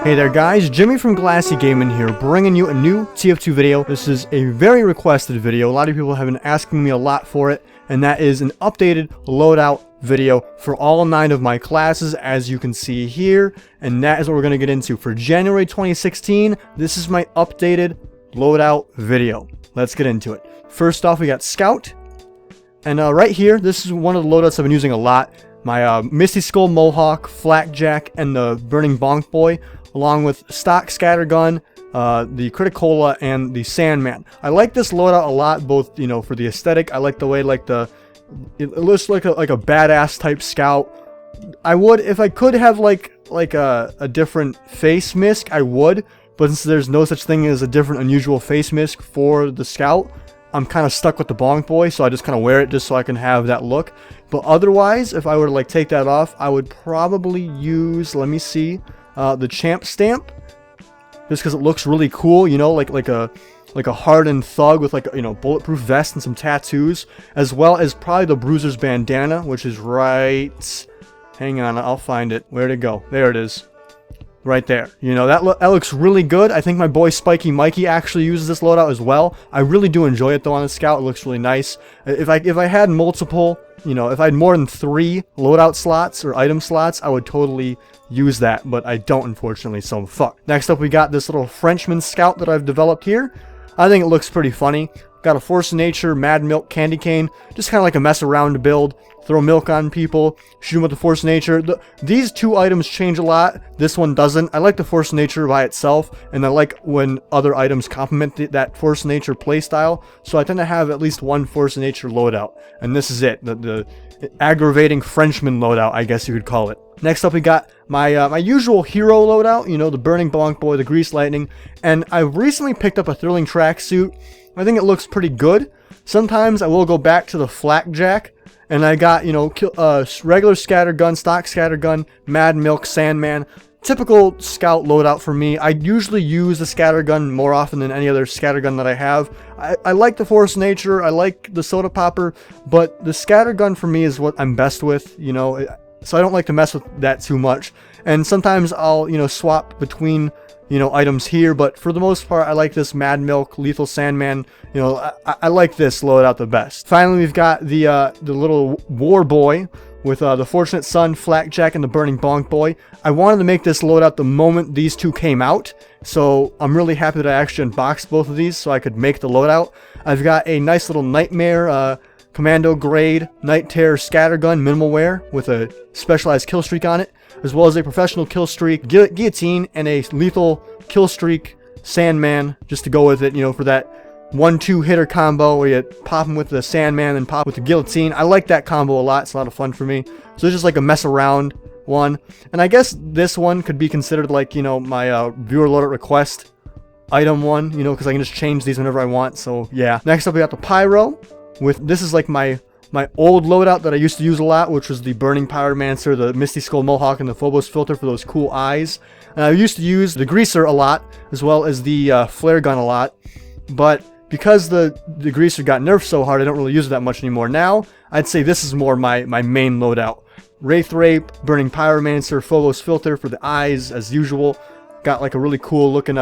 Hey there guys, Jimmy from Glassy Gaming here, bringing you a new TF2 video. This is a very requested video. A lot of people have been asking me a lot for it, and that is an updated loadout video for all 9 of my classes, as you can see here, and that is what we're going to get into. For January 2016, this is my updated loadout video. Let's get into it. First off, we got Scout, and right here, this is one of the loadouts I've been using a lot. My Misty Skull Mohawk, Flakjack, and the Burning Bonk Boy, along with stock Scattergun, the Criticola, and the Sandman. I like this loadout a lot, both, you know, for the aesthetic. I like the way, it looks like a badass type scout. I would, if I could have like a different face misc, I would, but since there's no such thing as a different unusual face misc for the scout, I'm kind of stuck with the Bonk Boy, so I just kind of wear it just so I can have that look. But otherwise, if I were to like take that off, I would probably use, let me see, the Champ Stamp, just because it looks really cool, you know, like a hardened thug with like a, you know, bulletproof vest and some tattoos, as well as probably the Bruiser's bandana, which is right, hang on, I'll find it. Where'd it go? There it is. Right there. You know, that looks really good. I think my boy Spiky Mikey actually uses this loadout as well. I really do enjoy it though on the Scout. It looks really nice. If I had multiple, you know, if I had more than 3 loadout slots or item slots, I would totally use that, but I don't, unfortunately, so fuck. Next up, we got this little Frenchman Scout that I've developed here. I think it looks pretty funny. Got a Force of Nature, Mad Milk, Candy Cane, just kind of like a mess around build. Throw milk on people, shoot them with the Force of Nature. These 2 items change a lot. This one doesn't. I like the Force of Nature by itself, and I like when other items complement that Force of Nature playstyle. So I tend to have at least 1 Force of Nature loadout, and this is it. The aggravating Frenchman loadout, I guess you could call it. Next up, we got my my usual hero loadout. You know, the Burning Bonk Boy, the Grease Lightning, and I recently picked up a Thrilling Tracksuit. I think it looks pretty good. Sometimes I will go back to the Flakjack. And I got, you know, regular Scattergun, stock Scattergun, Mad Milk, Sandman. Typical Scout loadout for me. I usually use the Scattergun more often than any other Scattergun that I have. I like the Force of Nature, I like the Soda Popper, but the Scattergun for me is what I'm best with, you know. So I don't like to mess with that too much. And sometimes I'll, you know, swap between, you know, items here, but for the most part, I like this Mad Milk, Lethal Sandman. You know, I like this loadout the best. Finally, we've got the little War Boy with the Fortunate Son, Flakjack, and the Burning Bonk Boy. I wanted to make this loadout the moment these 2 came out, so I'm really happy that I actually unboxed both of these so I could make the loadout. I've got a nice little Nightmare Commando grade Night Terror Scattergun minimal wear with a specialized kill streak on it, as well as a professional kill streak guillotine and a lethal kill streak Sandman, just to go with it, you know, for that 1-2 hitter combo where you pop him with the Sandman and pop with the guillotine. I like that combo a lot. It's a lot of fun for me. So it's just like a mess around one. And I guess this one could be considered like, you know, my viewer loadout request item one, you know, because I can just change these whenever I want. So yeah. Next up, we got the Pyro. This is like my old loadout that I used to use a lot, which was the Burning Pyromancer, the Misty Skull Mohawk, and the Phobos Filter for those cool eyes. And I used to use the Greaser a lot, as well as the Flare Gun a lot. But because the Greaser got nerfed so hard, I don't really use it that much anymore. Now, I'd say this is more my main loadout. Wraith Rape, Burning Pyromancer, Phobos Filter for the eyes, as usual. Got like a really cool looking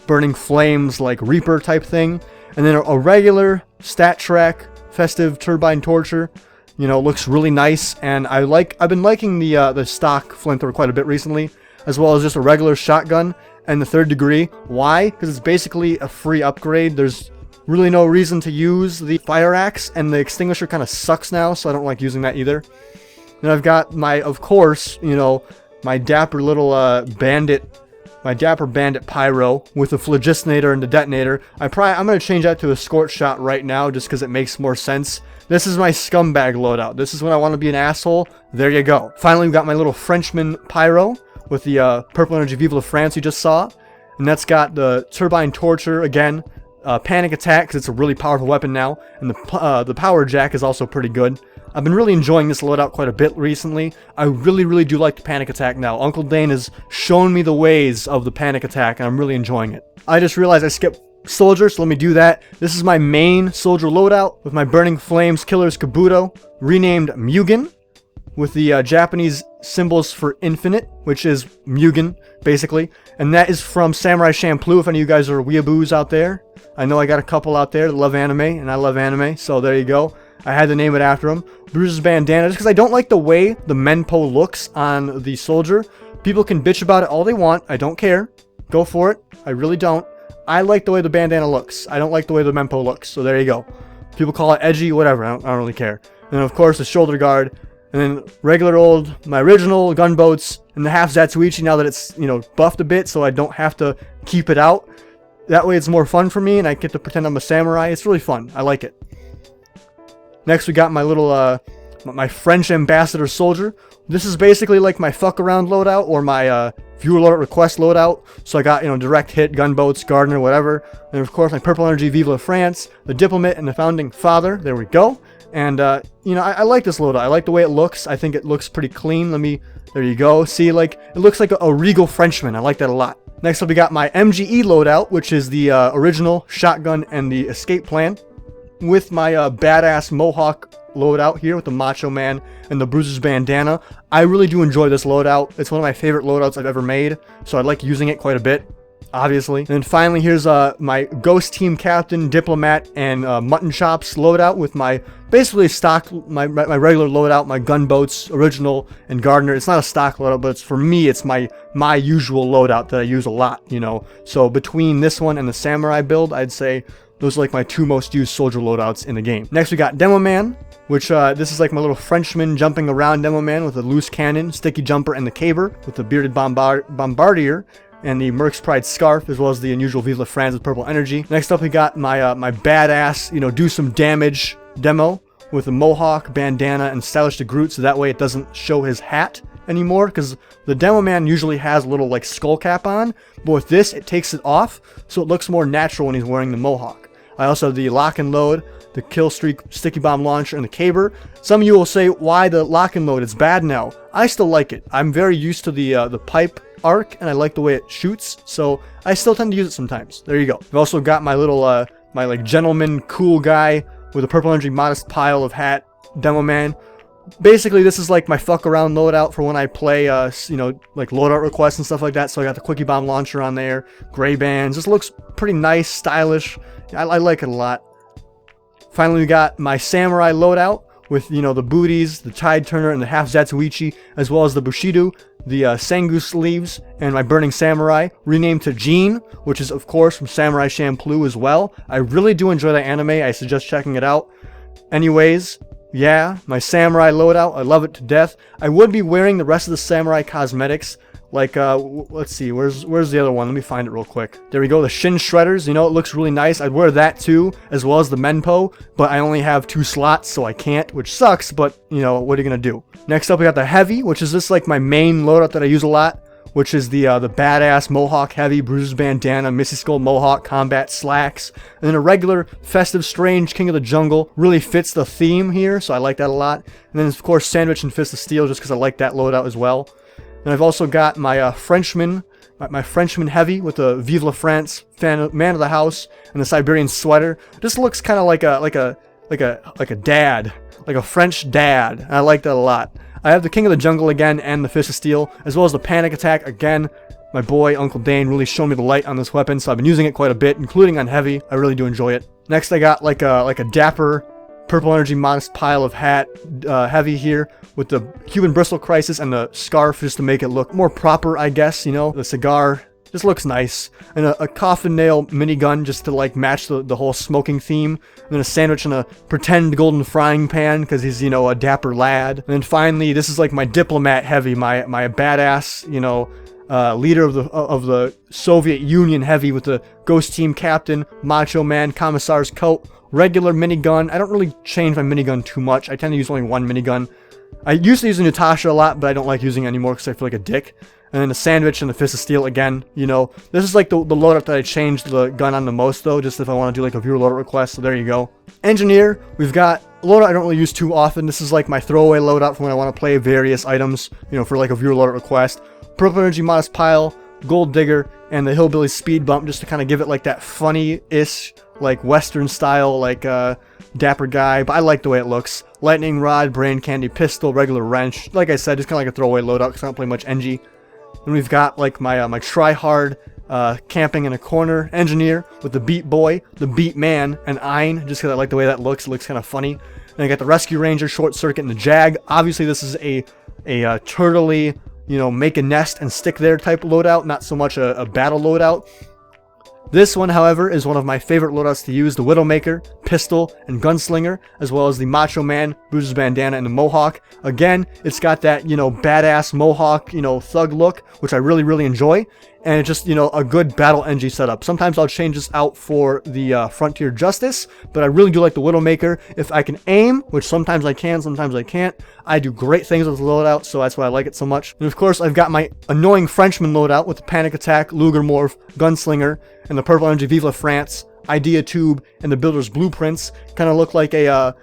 Burning Flames, like Reaper type thing. And then a regular Stat Track Festive Turbine Torture, you know, looks really nice, and I've been liking the stock flamethrower quite a bit recently, as well as just a regular shotgun and the 3rd degree. Why? Because it's basically a free upgrade. There's really no reason to use the fire axe, and the extinguisher kind of sucks now, so I don't like using that either. Then I've got of course, you know, my dapper little my Dapper Bandit Pyro with the Phlogistonator and the Detonator. I'm going to change that to a Scorch Shot right now just because it makes more sense. This is my scumbag loadout. This is when I want to be an asshole. There you go. Finally, we've got my little Frenchman Pyro with the Purple Energy Vive la France you just saw. And that's got the Turbine Torture again. Panic Attack, because it's a really powerful weapon now. And the Power Jack is also pretty good. I've been really enjoying this loadout quite a bit recently. I really do like the Panic Attack now. Uncle Dane has shown me the ways of the Panic Attack, and I'm really enjoying it. I just realized I skipped Soldier, so let me do that. This is my main Soldier loadout with my Burning Flames Killer's Kabuto, renamed Mugen, with the Japanese symbols for infinite, which is Mugen, basically. And that is from Samurai Champloo, if any of you guys are weeaboos out there. I know I got a couple out there that love anime, and I love anime, so there you go. I had to name it after him. Bruiser's bandana, just because I don't like the way the Menpo looks on the soldier. People can bitch about it all they want. I don't care. Go for it. I really don't. I like the way the bandana looks. I don't like the way the Menpo looks, so there you go. People call it edgy, whatever. I don't really care. And of course, the shoulder guard. And then regular old, my original gunboats, and the half Zatsuichi now that it's, you know, buffed a bit, so I don't have to keep it out. That way it's more fun for me, and I get to pretend I'm a samurai. It's really fun. I like it. Next, we got my little, my French ambassador soldier. This is basically like my fuck around loadout, or my viewer loadout request loadout. So I got, you know, direct hit, gunboats, Gardner, whatever. And of course, my purple energy Vive la France, the diplomat, and the founding father. There we go. And, you know, I like this loadout. I like the way it looks. I think it looks pretty clean. There you go. See, like, it looks like a regal Frenchman. I like that a lot. Next up, we got my MGE loadout, which is the original shotgun and the escape plan, with my badass Mohawk loadout here with the Macho Man and the Bruiser's bandana. I really do enjoy this loadout. It's one of my favorite loadouts I've ever made, so I like using it quite a bit, obviously. And then finally, here's my Ghost Team Captain, Diplomat, and Mutton Chops loadout with my basically stock, my regular loadout, my gunboats, original, and Gardner. It's not a stock loadout, but for me, it's my usual loadout that I use a lot, you know. So between this one and the Samurai build, I'd say those are like my two most used soldier loadouts in the game. Next, we got Demoman, which this is like my little Frenchman jumping around Demoman with a loose cannon, sticky jumper, and the caber with the bearded bombardier and the Merc's Pride scarf, as well as the unusual Vive la France with purple energy. Next up, we got my my badass, you know, do some damage demo with a Mohawk, bandana, and stylish to Groot, so that way it doesn't show his hat anymore, because the Demoman usually has a little like skull cap on, but with this it takes it off, so it looks more natural when he's wearing the Mohawk. I also have the lock and load, the kill streak sticky bomb launcher, and the caber. Some of you will say, why the lock and load? It's bad now. I still like it. I'm very used to the pipe arc, and I like the way it shoots, so I still tend to use it sometimes. There you go. I've also got my little my like gentleman cool guy with a purple energy modest pile of hat Demoman. Basically, this is like my fuck around loadout for when I play you know, like loadout requests and stuff like that. So I got the quickie bomb launcher on there, gray bands. This looks pretty nice, stylish. I like it a lot. Finally, we got my samurai loadout with, you know, the booties, the tide turner, and the half Zatsuichi, as well as the Bushido, the Sengu sleeves, and my burning samurai, renamed to Jean, which is of course from Samurai Champloo as well. I really do enjoy that anime. I suggest checking it out. Anyways, yeah, my samurai loadout, I love it to death. I would be wearing the rest of the samurai cosmetics, like, let's see, where's the other one? Let me find it real quick. There we go, the shin shredders, you know, it looks really nice. I'd wear that too, as well as the Menpo, but I only have 2 slots, so I can't, which sucks, but, you know, what are you gonna do? Next up, we got the heavy, which is just like my main loadout that I use a lot, which is the badass Mohawk heavy, Bruiser's bandana, Missy Skull Mohawk, combat slacks, and then a regular festive strange King of the Jungle. Really fits the theme here, so I like that a lot. And then of course Sandwich and Fist of Steel, just because I like that loadout as well. And I've also got my Frenchman, my Frenchman heavy with the Vive la France man of the house and the Siberian sweater. This looks kind of like a dad, like a French dad. And I like that a lot. I have the King of the Jungle again and the Fist of Steel, as well as the Panic Attack again. My boy Uncle Dane really showed me the light on this weapon, so I've been using it quite a bit, including on heavy. I really do enjoy it. Next, I got like a dapper purple energy modest pile of hat heavy here with the Cuban bristle crisis and the scarf, just to make it look more proper, I guess. You know, the cigar just looks nice, and a coffin nail minigun just to like match the whole smoking theme, and then a sandwich and a pretend golden frying pan because he's, you know, a dapper lad. And then finally, this is like my diplomat heavy, my badass, you know, leader of the Soviet Union heavy with the Ghost Team Captain, Macho Man, Commissar's coat, regular minigun. I don't really change my minigun too much. I tend to use only one minigun. I used to use the Natasha a lot, but I don't like using it anymore because I feel like a dick. And then the Sandwich and the Fist of Steel again, you know. This is like the loadout that I changed the gun on the most, though, just if I want to do like a viewer loadout request, so there you go. Engineer, we've got a loadout I don't really use too often. This is like my throwaway loadout for when I want to play various items, you know, for like a viewer loadout request. Purple Energy Modest Pile, Gold Digger, and the Hillbilly Speed Bump, just to kind of give it like that funny-ish, like Western style, like dapper guy, but I like the way it looks. Lightning rod, brain candy, pistol, regular wrench. Like I said, it's kind of like a throwaway loadout because I don't play much NG. And we've got like my try-hard camping in a corner engineer with the beat boy, the beat man, and Ein, just because I like the way that looks. It looks kind of funny. Then I got the rescue ranger, short circuit, and the jag. Obviously, this is a turtley, you know, make a nest and stick there type loadout, not so much a battle loadout. This one, however, is one of my favorite loadouts to use, the Widowmaker, Pistol, and Gunslinger, as well as the Macho Man, Bruiser's Bandana, and the Mohawk. Again, it's got that, you know, badass Mohawk, you know, thug look, which I really, really enjoy, and it's just, you know, a good battle NG setup. Sometimes I'll change this out for the Frontier Justice, but I really do like the Widowmaker. If I can aim, which sometimes I can, sometimes I can't, I do great things with the loadout, so that's why I like it so much. And of course, I've got my annoying Frenchman loadout with the Panic Attack, Luger Morph, Gunslinger, and the Purple Energy Vive la France, Idea Tube, and the Builder's Blueprints. Kind of look like a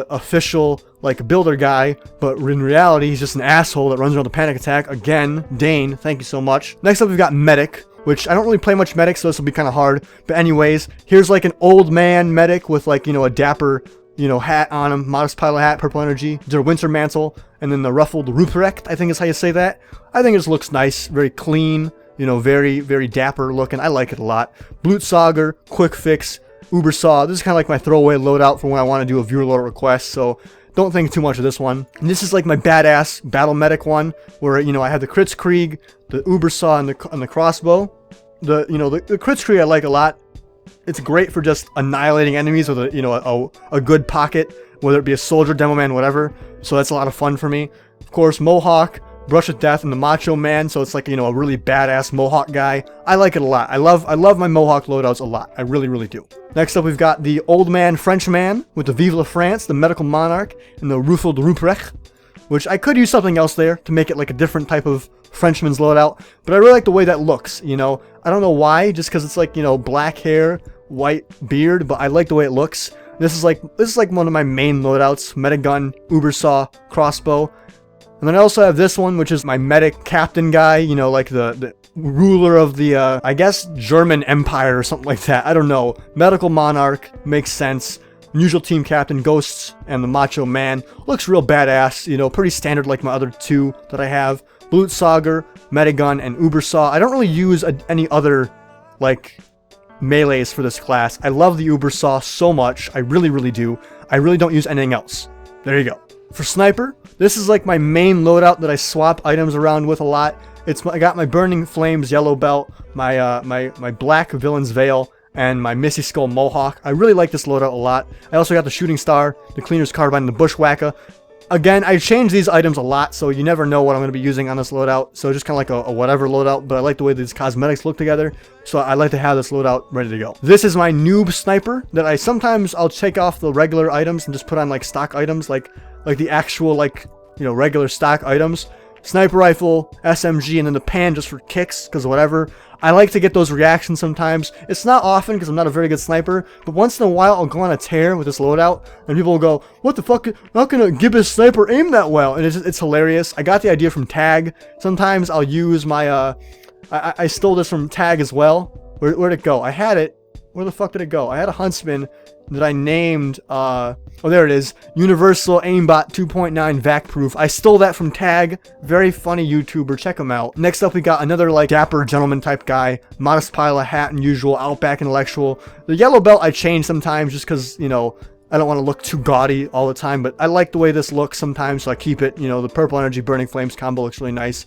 official like builder guy, but in reality he's just an asshole that runs around the Panic Attack. Again, Dane, thank you so much. Next up we've got Medic, which I don't really play much Medic, so this will be kind of hard. But anyways, here's like an old man Medic with like, you know, a dapper, you know, hat on him, modest pilot hat, purple energy, their winter mantle, and then the ruffled Ruprecht, I think is how you say that. I think it just looks nice, very clean. You know, very, very dapper looking. I like it a lot. Blutsauger, Quick Fix, Ubersaw. This is kind of like my throwaway loadout for when I want to do a viewer loadout request, so don't think too much of this one. And this is like my badass Battle Medic one, where, you know, I have the Kritzkrieg, the Ubersaw, and the crossbow. The Kritzkrieg I like a lot. It's great for just annihilating enemies with a, you know, a good pocket, whether it be a soldier, Demoman, whatever. So that's a lot of fun for me. Of course, Mohawk, Brush with Death, and the Macho Man, so it's like, you know, a really badass Mohawk guy. I like it a lot. I love my Mohawk loadouts a lot. I really, really do. Next up, we've got the Old Man Frenchman with the Vive la France, the Medical Monarch, and the Ruffled Ruprecht, which I could use something else there to make it like a different type of Frenchman's loadout, but I really like the way that looks, you know. I don't know why, just because it's like, you know, black hair, white beard, but I like the way it looks. This is like one of my main loadouts: Metagun, Ubersaw, crossbow. And then I also have this one, which is my medic captain guy, you know, like the ruler of the, I guess, German Empire or something like that. I don't know. Medical Monarch makes sense. Usual team captain, Ghosts, and the Macho Man. Looks real badass, you know, pretty standard like my other two that I have. Blutsauger, Metagun, and Ubersaw. I don't really use any other, like, melees for this class. I love the Ubersaw so much. I really, really do. I really don't use anything else. There you go. For Sniper, this is like my main loadout that I swap items around with a lot. I got my Burning Flames yellow belt, my Black Villain's Veil, and my Missy Skull Mohawk. I really like this loadout a lot. I also got the Shooting Star, the Cleaner's Carbine, and the Bushwhacker. Again, I change these items a lot, so you never know what I'm going to be using on this loadout. So just kind of like a whatever loadout, but I like the way these cosmetics look together, so I like to have this loadout ready to go. This is my Noob Sniper that I'll take off the regular items and just put on like stock items, like the actual, like, you know, regular stock items. Sniper rifle, SMG, and then the pan just for kicks, because whatever. I like to get those reactions sometimes. It's not often because I'm not a very good sniper, but once in a while I'll go on a tear with this loadout, and people will go, "What the fuck? Not gonna give a sniper aim that well," and it's hilarious. I got the idea from Tag. Sometimes I'll use my I stole this from Tag as well. Where'd it go? I had it. Where the fuck did it go? I had a Huntsman that I named, oh, there it is, Universal Aimbot 2.9 Vac Proof. I stole that from Tag. Very funny YouTuber, check him out. Next up, we got another, like, dapper gentleman type guy. Modest pile of hat and usual, Outback Intellectual. The yellow belt I change sometimes just because, you know, I don't want to look too gaudy all the time, but I like the way this looks sometimes, so I keep it. You know, the Purple Energy Burning Flames combo looks really nice.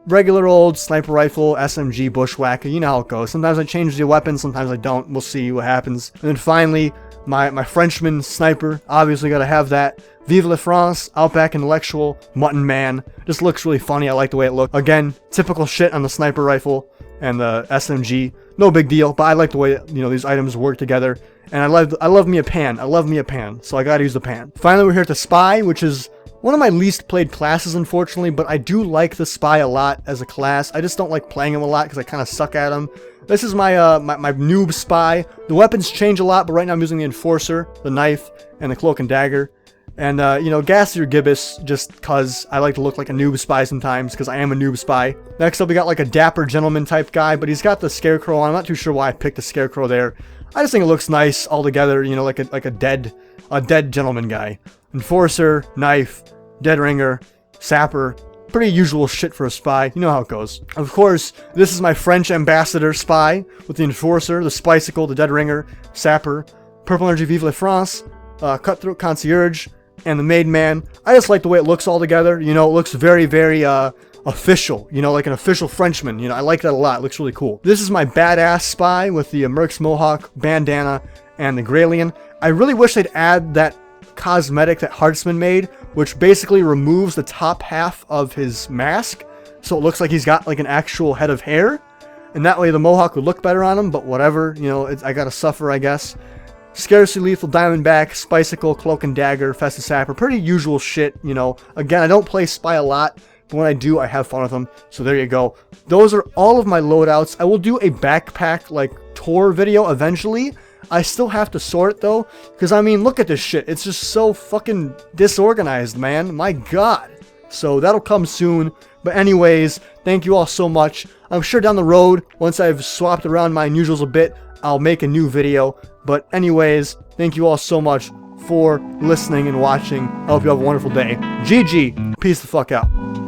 Regular old sniper rifle, SMG, bushwhacker, you know how it goes. Sometimes I change the weapon, sometimes I don't. We'll see what happens. And then finally, my Frenchman sniper. Obviously got to have that. Vive la France, Outback Intellectual, Mutton Man. Just looks really funny. I like the way it looks. Again, typical shit on the sniper rifle and the SMG. No big deal, but I like the way, you know, these items work together. And I love me a pan. I love me a pan, so I gotta use the pan. Finally, we're here at the Spy, which is one of my least played classes, unfortunately, but I do like the Spy a lot as a class. I just don't like playing him a lot because I kind of suck at him. This is my, my Noob Spy. The weapons change a lot, but right now I'm using the Enforcer, the knife, and the Cloak and Dagger. And, you know, Ghastly or Gibbous, just because I like to look like a noob spy sometimes, because I am a noob spy. Next up, we got like a dapper gentleman type guy, but he's got the Scarecrow on. I'm not too sure why I picked the Scarecrow there. I just think it looks nice all together, you know, like a dead gentleman guy. Enforcer, Knife, Dead Ringer, Sapper. Pretty usual shit for a spy. You know how it goes. Of course, this is my French ambassador spy with the Enforcer, the Spicicle, the Dead Ringer, Sapper, Purple Energy Vive la France, Cutthroat Concierge, and the Made Man. I just like the way it looks all together. You know, it looks very, very official. You know, like an official Frenchman. You know, I like that a lot. It looks really cool. This is my badass spy with the Mercs Mohawk, bandana, and the Graylien. I really wish they'd add that cosmetic that Hartzman made, which basically removes the top half of his mask, so it looks like he's got like an actual head of hair, and that way the Mohawk would look better on him. But whatever, you know, I gotta suffer, I guess. Scarcely Lethal Diamondback, Spicicle, Cloak and Dagger, Festive Sapper, pretty usual shit, you know. Again, I don't play Spy a lot, but when I do, I have fun with them. So there you go. Those are all of my loadouts. I will do a backpack, like, tour video eventually. I still have to sort it, though, because, I mean, look at this shit. It's just so fucking disorganized, man. My God. So that'll come soon. But anyways, thank you all so much. I'm sure down the road, once I've swapped around my unusuals a bit, I'll make a new video. But anyways, thank you all so much for listening and watching. I hope you have a wonderful day. GG. Peace the fuck out.